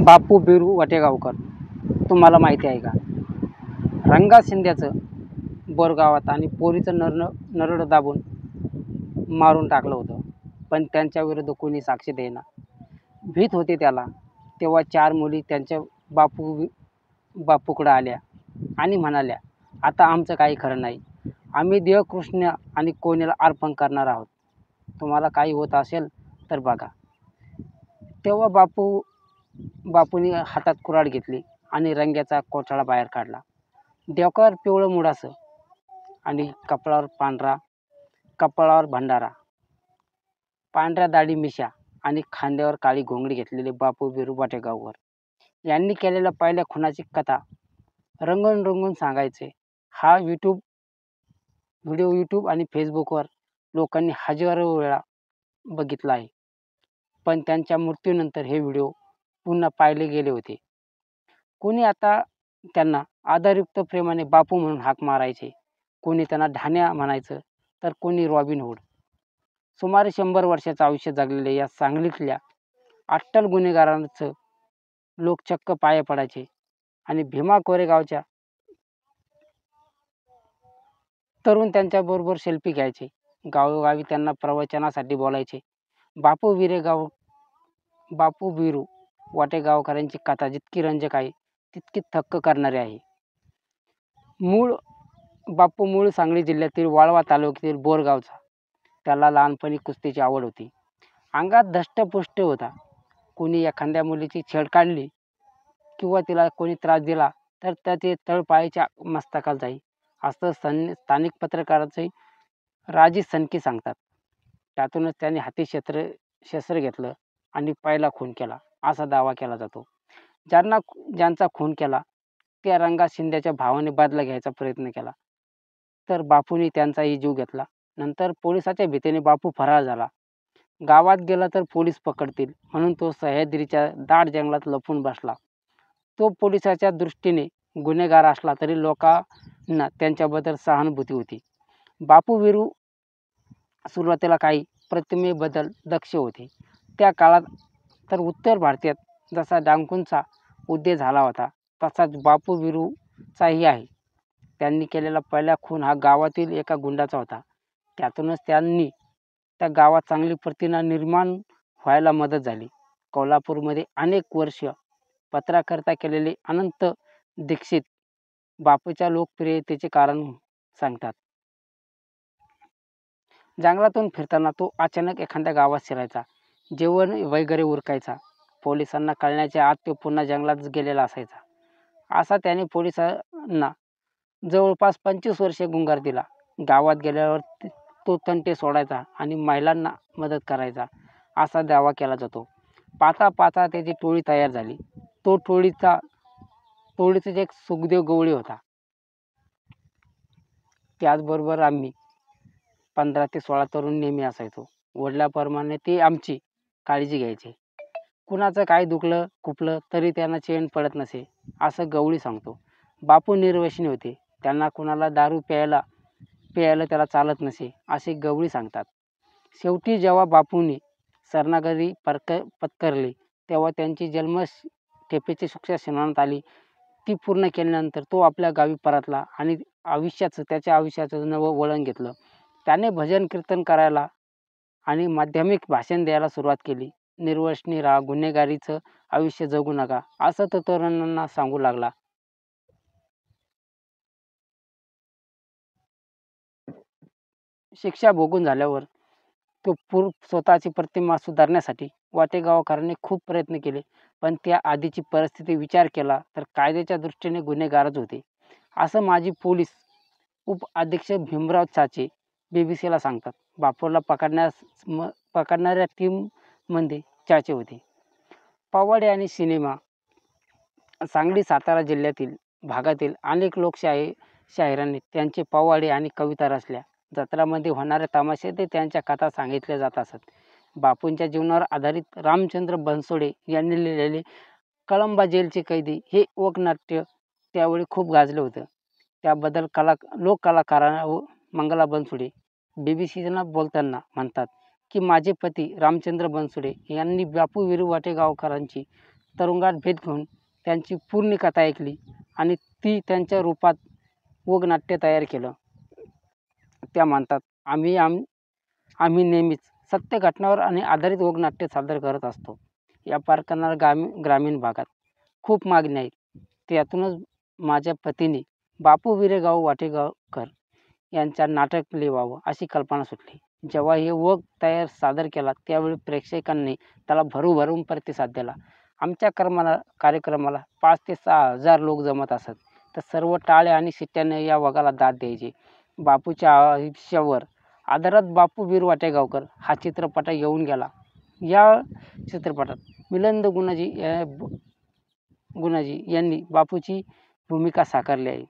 बापू बिरू वटेगावकर तुम्हाला माहिती आहे का? रंगा शिंद्याचं बोरगावात आणि पोरीचं नरड दाबून मारून टाकलं होतं, पण त्यांच्या विरुद्ध कोणी साक्ष देईना. भीत होते त्याला. तेव्हा 4 मुली त्यांच्या बापूकडं आल्या आणि म्हणाल्या, आता आमचं काही खरं नाही. आम्ही देव कृष्ण आणि कोणीला अर्पण करणार आहोत. तुम्हाला काही होत असेल तर बघा. तेव्हा बापूंनी हातात कुऱ्हाड घेतली आणि रंग्याचा कोथळा बाहेर काढला. डोक्यावर पिवळं मुडासं आणि कपाळावर भंडारा, पांढऱ्या दाढी मिशा आणि खांद्यावर काळी घोंगडी घेतलेले बापू बिरू वटेगावकर यांनी केलेल्या पहिल्या खुनाची कथा रंगून सांगायचे. हा व्हिडिओ यूट्यूब आणि फेसबुकवर लोकांनी हजारो वेळा बघितला आहे. पण त्यांच्या मृत्यूनंतर हे व्हिडिओ पुन्हा पाहिले गेले होते. कोणी आता त्यांना आदरयुक्त प्रेमाने बापू म्हणून हाक मारायचे, कोणी त्यांना ढाण्या म्हणायचं, तर कोणी रॉबिन हुड. सुमारे 100 वर्षाचं आयुष्य जगलेल्या या सांगलीतल्या अट्टल गुन्हेगारांचं लोक चक्क पाया पडायचे आणि भीमा कोरेगावच्या तरुण त्यांच्याबरोबर सेल्फी घ्यायचे. गावोगावी त्यांना प्रवचनासाठी बोलायचे. बापू बिरू वाटेगावकरांची कथा जितकी रंजक आहे तितकी थक्क करणारी आहे. मूळ सांगली जिल्ह्यातील वाळवा तालुक्यातील बोरगावचा. त्याला लहानपणी कुस्तीची आवड होती. अंगात धष्टपुष्ट होता. कोणी एखाद्या मुलीची छेड काढली किंवा तिला कोणी त्रास दिला तर त्याचे तळपायाच्या मस्तकाला जाई, असं स्थानिक पत्रकाराचे राजे सनकी सांगतात. त्यातूनच त्यांनी हाती शस्त्र घेतलं आणि पहिला खून केला असा दावा केला जातो. ज्यांचा खून केला त्या रंगा शिंद्याच्या भावाने बदला घ्यायचा प्रयत्न केला, तर बापूंनी त्यांचाही जीव घेतला. नंतर पोलिसाच्या भीतीने बापू फरार झाला. गावात गेला तर पोलीस पकडतील म्हणून तो सह्याद्रीच्या दाट जंगलात लपून बसला. तो पोलिसाच्या दृष्टीने गुन्हेगार असला तरी लोकांना त्यांच्याबद्दल सहानुभूती होती. बापू बिरू सुरुवातीला काही प्रतिमेबद्दल दक्ष होते. त्या काळात तर उत्तर भारतात जसा डाकूंचा उदय झाला होता तसाच बापू बिरूचाही आहे. त्यांनी केलेला पहिला खून हा गावातील एका गुंडाचा होता. त्यातूनच त्यांनी त्या गावात चांगली प्रतिमा निर्माण व्हायला मदत झाली. कोल्हापूरमध्ये अनेक वर्ष पत्रकारिता केलेले अनंत दीक्षित बापूच्या लोकप्रियतेचे कारण सांगतात. जंगलातून फिरताना तो अचानक एखाद्या गावात शिरायचा. जेवण वगैरे उरकायचा. पोलिसांना कळण्याच्या आत तो पुन्हा जंगलात गेलेला असायचा. असा त्याने पोलिसांना जवळपास 25 वर्षे गुंगार दिला. गावात गेल्यावर तो तंटे सोडायचा आणि महिलांना मदत करायचा असा दावा केला जातो. पाहता त्याची टोळी तयार झाली. तो टोळीचा एक सुखदेव गवळी होता. त्याचबरोबर आम्ही 15 ते 16 तरुण नेहमी असायचो. वडिलांप्रमाणे ते आमची काळजी घ्यायचे. कुणाचं काय दुखलं खुपलं तरी त्यांना चैन पडत नसे असं गवळी सांगतो. बापू निर्व्यसनी होते. त्यांना कुणाला दारू प्यायला त्याला चालत नसे असे गवळी सांगतात. शेवटी जेव्हा बापूंनी शरणागती पत्करली तेव्हा त्यांची जन्मठेपेची शिक्षा सुनावण्यात आली. ती पूर्ण केल्यानंतर तो आपल्या गावी परतला आणि त्याच्या आयुष्याचं नवं वळण घेतलं. त्याने भजन कीर्तन करायला आणि माध्यमिक भाषण द्यायला सुरुवात केली. निर्व्यसनी राहा, गुन्हेगारीचं आयुष्य जगू नका असं तो तरुणांना सांगू लागला. शिक्षा भोगून झाल्यावर तो स्वतःची प्रतिमा सुधारण्यासाठी वाटेगावकरांनी खूप प्रयत्न केले. पण त्या आधीची परिस्थिती विचार केला तर कायद्याच्या दृष्टीने गुन्हेगारच होते असं माजी पोलीस उप-अधीक्षक भीमराव चाचे बीबीसीला सांगतात. बापूला पकडणाऱ्या टीममध्ये चाचे होते. पवाडे आणि सिनेमा. सांगली सातारा जिल्ह्यातील भागातील अनेक लोकशाहीरांनी त्यांचे पवाडे आणि कविता रचल्या. जत्रामध्ये होणाऱ्या तमाशातही त्यांच्या कथा सांगितल्या जात असत. बापूंच्या जीवनावर आधारित रामचंद्र बनसोडे यांनी लिहिलेले कळंबा जेलचे कैदी हे लोकनाट्य त्यावेळी खूप गाजलं होतं. त्याबद्दल लोककलाकार मंगला बनसोडे बीबीसीला बोलताना म्हणतात की माझे पती रामचंद्र बनसोडे यांनी बापू बिरू वाटेगावकरांची तुरुंगात भेट घेऊन त्यांची पूर्ण कथा ऐकली आणि ती त्यांच्या रूपात वगनाट्य तयार केलं. त्या म्हणतात, आम्ही नेहमीच सत्य घटनावर आणि आधारित वगनाट्य सादर करत असतो. या प्रकरणाला ग्रामीण भागात खूप मागणी आहे. त्यातूनच माझ्या पतीने बापू विरेगाव वाटेगावकर यांच्या नाटक लिहावं अशी कल्पना सुचली. जेव्हा हे वग तयार सादर केला त्यावेळी प्रेक्षकांनी त्याला भरभरून प्रतिसाद दिला. आमच्या कार्यक्रमाला 5,000 ते 6,000 लोक जमत असत. तर सर्व टाळ्या आणि शिट्ट्याने या वगाला दाद द्यायचे. बापूच्या आयुष्यावर आधारित बापू वीर वाटेगावकर हा चित्रपट येऊन गेला. या चित्रपटात मिलिंद गुणाजी यांनी बापूची भूमिका साकारली आहे.